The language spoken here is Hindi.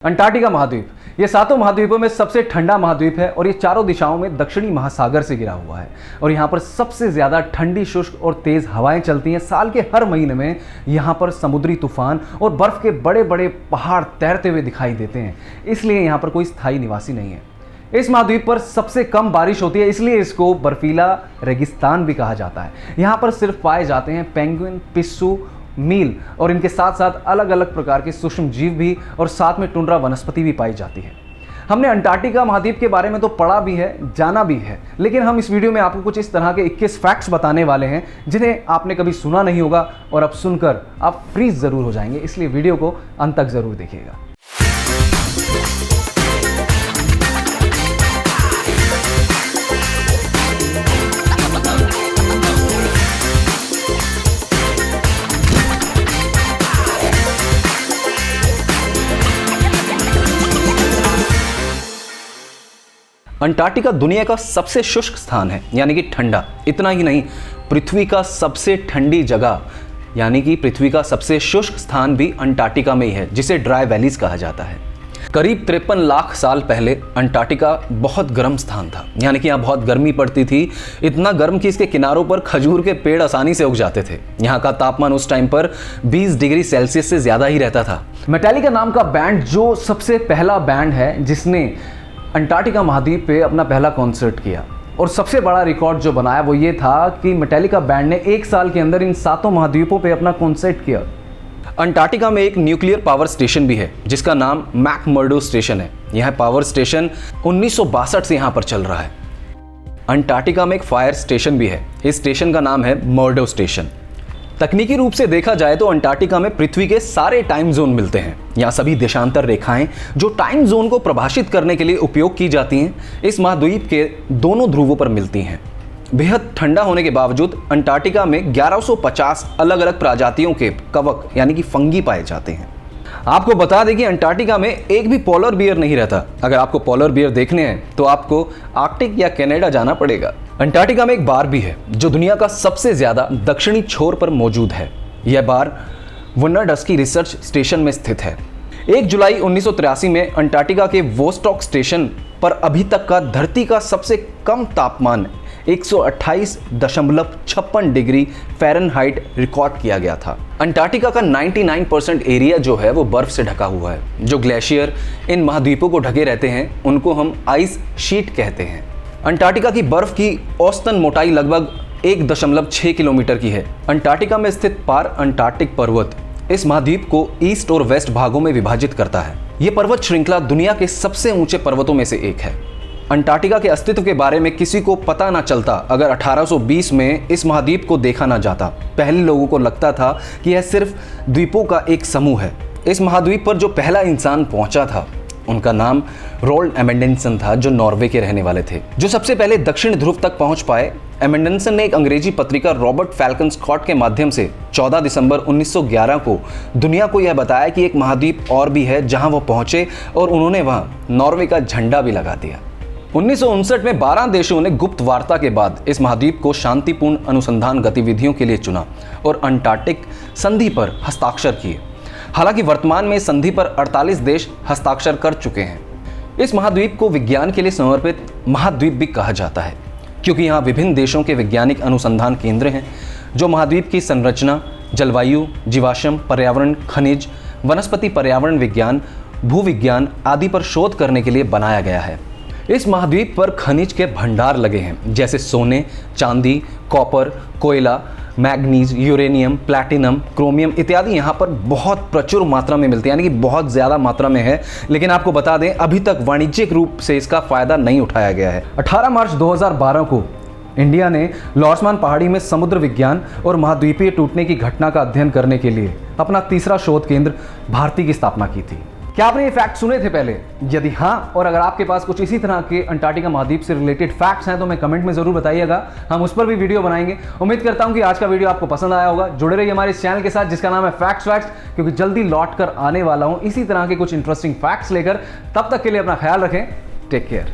अंटार्कटिका महाद्वीप ये सातों महाद्वीपों में सबसे ठंडा महाद्वीप है और ये चारों दिशाओं में दक्षिणी महासागर से घिरा हुआ है और यहाँ पर सबसे ज़्यादा ठंडी शुष्क और तेज़ हवाएं चलती हैं। साल के हर महीने में यहाँ पर समुद्री तूफान और बर्फ़ के बड़े बड़े पहाड़ तैरते हुए दिखाई देते हैं, इसलिए यहाँ पर कोई स्थायी निवासी नहीं है। इस महाद्वीप पर सबसे कम बारिश होती है, इसलिए इसको बर्फीला रेगिस्तान भी कहा जाता है। यहाँ पर सिर्फ पाए जाते हैं पेंगुइन, पिस्सू, मील और इनके साथ साथ अलग अलग प्रकार के सूक्ष्म जीव भी और साथ में टुंड्रा वनस्पति भी पाई जाती है। हमने अंटार्कटिका महाद्वीप के बारे में तो पढ़ा भी है, जाना भी है, लेकिन हम इस वीडियो में आपको कुछ इस तरह के 21 फैक्ट्स बताने वाले हैं जिन्हें आपने कभी सुना नहीं होगा और अब सुनकर आप फ्रीज जरूर हो जाएंगे, इसलिए वीडियो को अंत तक जरूर देखिएगा। अंटार्कटिका दुनिया का सबसे शुष्क स्थान है, यानी कि ठंडा। इतना ही नहीं, पृथ्वी का सबसे ठंडी जगह यानी कि पृथ्वी का सबसे शुष्क स्थान भी अंटार्कटिका में ही है, जिसे ड्राई वैलीज कहा जाता है। करीब 53 लाख साल पहले अंटार्कटिका बहुत गर्म स्थान था, यानी कि यहाँ बहुत गर्मी पड़ती थी। इतना गर्म कि इसके किनारों पर खजूर के पेड़ आसानी से उग जाते थे। यहाँ का तापमान उस टाइम पर 20 डिग्री सेल्सियस से ज़्यादा ही रहता था। मेटालिका नाम का बैंड जो सबसे पहला बैंड है जिसने अंटार्कटिका महाद्वीप पे अपना पहला कॉन्सर्ट किया, और सबसे बड़ा रिकॉर्ड जो बनाया वो ये था कि मेटालिका बैंड ने एक साल के अंदर इन सातों महाद्वीपों पे अपना कॉन्सर्ट किया। अंटार्कटिका में एक न्यूक्लियर पावर स्टेशन भी है जिसका नाम मैकमर्डो स्टेशन है। यह पावर स्टेशन 1962 से यहाँ पर चल रहा है। अंटार्कटिका में एक फायर स्टेशन भी है, इस स्टेशन का नाम है मर्डो स्टेशन। तकनीकी रूप से देखा जाए तो अंटार्कटिका में पृथ्वी के सारे टाइम जोन मिलते हैं। यहाँ सभी देशांतर रेखाएं जो टाइम जोन को प्रभाषित करने के लिए उपयोग की जाती हैं, इस महाद्वीप के दोनों ध्रुवों पर मिलती हैं। बेहद ठंडा होने के बावजूद अंटार्कटिका में 1150 अलग अलग प्रजातियों के कवक यानी कि फंगी पाए जाते हैं। आपको बता दें कि अंटार्कटिका में एक भी पोलर बियर नहीं रहता। अगर आपको पोलर बियर देखने हैं तो आपको आर्कटिक या कनाडा जाना पड़ेगा। अंटार्कटिका में एक बार भी है जो दुनिया का सबसे ज्यादा दक्षिणी छोर पर मौजूद है। यह बार वुन्नाडस्की रिसर्च स्टेशन में स्थित है। 1 जुलाई 1983 में अंटार्कटिका के वोस्टॉक स्टेशन पर अभी तक का धरती का सबसे कम तापमान 128.56 डिग्री फ़ारेनहाइट रिकॉर्ड किया गया था। अंटार्कटिका का 99% एरिया जो है वो बर्फ से ढका हुआ है। जो ग्लेशियर इन महाद्वीपों को ढके रहते हैं उनको हम आइस शीट कहते हैं। अंटार्कटिका की बर्फ की औसतन मोटाई लगभग 1.6 किलोमीटर की है। अंटार्कटिका में स्थित पार अंटार्कटिक पर्वत इस महाद्वीप को ईस्ट और वेस्ट भागों में विभाजित करता है। यह पर्वत श्रृंखला दुनिया के सबसे ऊंचे पर्वतों में से एक है। अंटार्कटिका के अस्तित्व के बारे में किसी को पता ना चलता अगर 1820 में इस महाद्वीप को देखा ना जाता। पहले लोगों को लगता था कि यह सिर्फ द्वीपों का एक समूह है। इस महाद्वीप पर जो पहला इंसान पहुंचा था उनका नाम रोल्ड एमेंडसन था, जो नॉर्वे के रहने वाले थे, जो सबसे पहले दक्षिण ध्रुव तक पहुंच पाए। एमेंडसन ने एक अंग्रेजी पत्रिका रॉबर्ट फैल्कन स्कॉट के माध्यम से 14 दिसंबर 1911 को दुनिया को यह बताया कि एक महाद्वीप और भी है जहां वो पहुंचे, और उन्होंने वहां नॉर्वे का झंडा भी लगा दिया। 1959 में 12 देशों ने गुप्त वार्ता के बाद इस महाद्वीप को शांतिपूर्ण अनुसंधान गतिविधियों के लिए चुना और अंटार्कटिक संधि पर हस्ताक्षर किए। हालांकि वर्तमान में संधि पर 48 देश हस्ताक्षर कर चुके हैं। इस महाद्वीप को विज्ञान के लिए समर्पित महाद्वीप भी कहा जाता है, क्योंकि यहाँ विभिन्न देशों के वैज्ञानिक अनुसंधान केंद्र हैं जो महाद्वीप की संरचना, जलवायु, जीवाश्म, पर्यावरण, खनिज, वनस्पति, पर्यावरण विज्ञान, भूविज्ञान आदि पर शोध करने के लिए बनाया गया है। इस महाद्वीप पर खनिज के भंडार लगे हैं, जैसे सोने, चांदी, कॉपर, कोयला, मैग्नीज, यूरेनियम, प्लैटिनम, क्रोमियम इत्यादि यहाँ पर बहुत प्रचुर मात्रा में मिलते हैं, यानी कि बहुत ज़्यादा मात्रा में है। लेकिन आपको बता दें अभी तक वाणिज्यिक रूप से इसका फ़ायदा नहीं उठाया गया है। 18 मार्च 2012 को इंडिया ने लॉर्समान पहाड़ी में समुद्र विज्ञान और महाद्वीपीय टूटने की घटना का अध्ययन करने के लिए अपना तीसरा शोध केंद्र भारती की स्थापना की थी। क्या आपने ये फैक्ट सुने थे पहले? यदि हाँ, और अगर आपके पास कुछ इसी तरह के अंटार्कटिका महाद्वीप से रिलेटेड फैक्ट्स हैं तो मैं कमेंट में जरूर बताइएगा, हम उस पर भी वीडियो बनाएंगे। उम्मीद करता हूं कि आज का वीडियो आपको पसंद आया होगा। जुड़े रहिए हमारे इस चैनल के साथ जिसका नाम है फैक्ट्स, क्योंकि जल्दी लौट कर आने वाला हूं इसी तरह के कुछ इंटरेस्टिंग फैक्ट्स लेकर। तब तक के लिए अपना ख्याल रखें। Take care.